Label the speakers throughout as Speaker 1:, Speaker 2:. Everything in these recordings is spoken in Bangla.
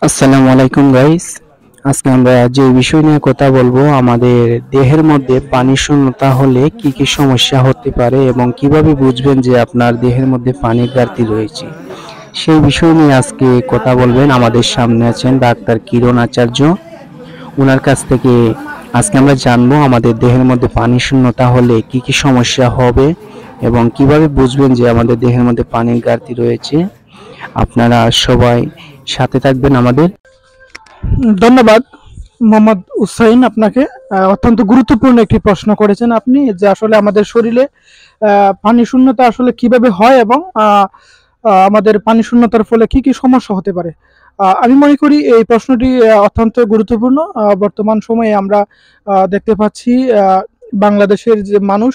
Speaker 1: আসসালামু আলাইকুম গাইস। আজকে আমরা যে বিষয় নিয়ে কথা বলবো, আমাদের দেহের মধ্যে পানি শূন্যতা হলে কি কি সমস্যা হতে পারে এবং কিভাবে বুঝবেন যে আপনার দেহের মধ্যে পানির ঘাটতি রয়েছে, সেই বিষয় নিয়ে আজকে কথা বলবেন। আমাদের সামনে আছেন ডাক্তার কিরণ আচার্য। ওনার কাছ থেকে আজকে আমরা জানবো আমাদের দেহের মধ্যে পানি শূন্যতা হলে কি কি সমস্যা হবে এবং কিভাবে বুঝবেন যে আমাদের দেহের মধ্যে পানির ঘাটতি রয়েছে। আপনারা সবাই সাথে থাকবেন আমাদের।
Speaker 2: ধন্যবাদ মোহাম্মদ হুসাইন আপনাকে। অত্যন্ত গুরুত্বপূর্ণ একটি প্রশ্ন করেছেন আপনি, যে আসলে আমাদের শরীরে পানি শূন্যতা আসলে কিভাবে হয় এবং আমাদের পানি শূন্যতার ফলে কি কি সমস্যা হতে পারে। আমি মনে করি এই প্রশ্নটি অত্যন্ত গুরুত্বপূর্ণ। বর্তমান সময়ে আমরা দেখতে পাচ্ছি বাংলাদেশের যে মানুষ,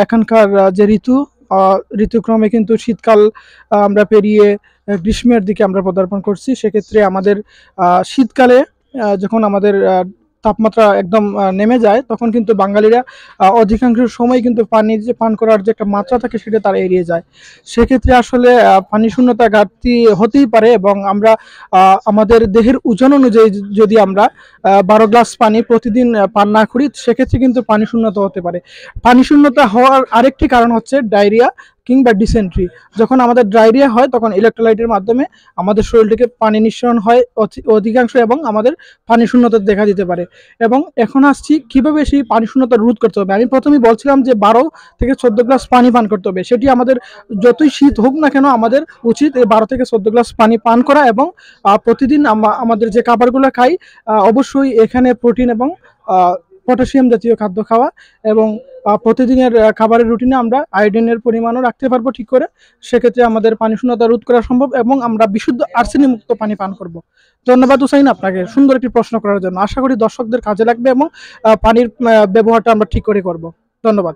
Speaker 2: এখানকার যে ঋতুক্রমে কিন্তু শীতকাল আমরা পেরিয়ে গ্রীষ্মের দিকে আমরা পদার্পণ করছি। সেক্ষেত্রে আমাদের শীতকালে যখন আমাদের তাপমাত্রা একদম নেমে যায়, তখন কিন্তু বাঙালিরা অধিকাংশ সময় কিন্তু পানি যে পান করার যে একটা মাত্রা থাকে সেটা তারা এড়িয়ে যায়। সেক্ষেত্রে আসলে পানি শূন্যতা ঘাটতি হতেই পারে, এবং আমরা আমাদের দেহের ওজন অনুযায়ী যদি আমরা 12 গ্লাস পানি প্রতিদিন পান না করি, সেক্ষেত্রে কিন্তু পানি শূন্যতা হতে পারে। পানি শূন্যতা হওয়ার আরেকটি কারণ হচ্ছে ডায়রিয়া কিংবা ডিসেন্ট্রি। যখন আমাদের ডায়রিয়া হয় তখন ইলেকট্রোলাইটের মাধ্যমে আমাদের শরীর থেকে পানি নিঃসরণ হয় অধিকাংশ, এবং আমাদের পানি শূন্যতা দেখা দিতে পারে। এবং এখন আসছি কিভাবে সেই পানি শূন্যতা রোধ করতে হবে। আমি প্রথমেই বলছিলাম যে 12 থেকে 14 গ্লাস পানি পান করতে হবে। সেটি আমাদের যতই শীত হোক না কেন, আমাদের উচিত এই 12 থেকে 14 গ্লাস পানি পান করা, এবং প্রতিদিন আমাদের যে খাবারগুলো খাই অবশ্যই এখানে প্রোটিন এবং পটাশিয়াম জাতীয় খাদ্য খাওয়া, এবং প্রতিদিনের খাবারের রুটিনে আমরা আয়োডিনের পরিমাণও রাখতে পারবো ঠিক করে। সেক্ষেত্রে আমাদের পানি শূন্যতা রোধ করা সম্ভব, এবং আমরা বিশুদ্ধ আর্সেনিক মুক্ত পানি পান করব। ধন্যবাদ হুসাইন আপনাকে সুন্দর একটি প্রশ্ন করার জন্য। আশা করি দর্শকদের কাজে লাগবে এবং পানির ব্যবহারটা আমরা ঠিক করে করব। ধন্যবাদ।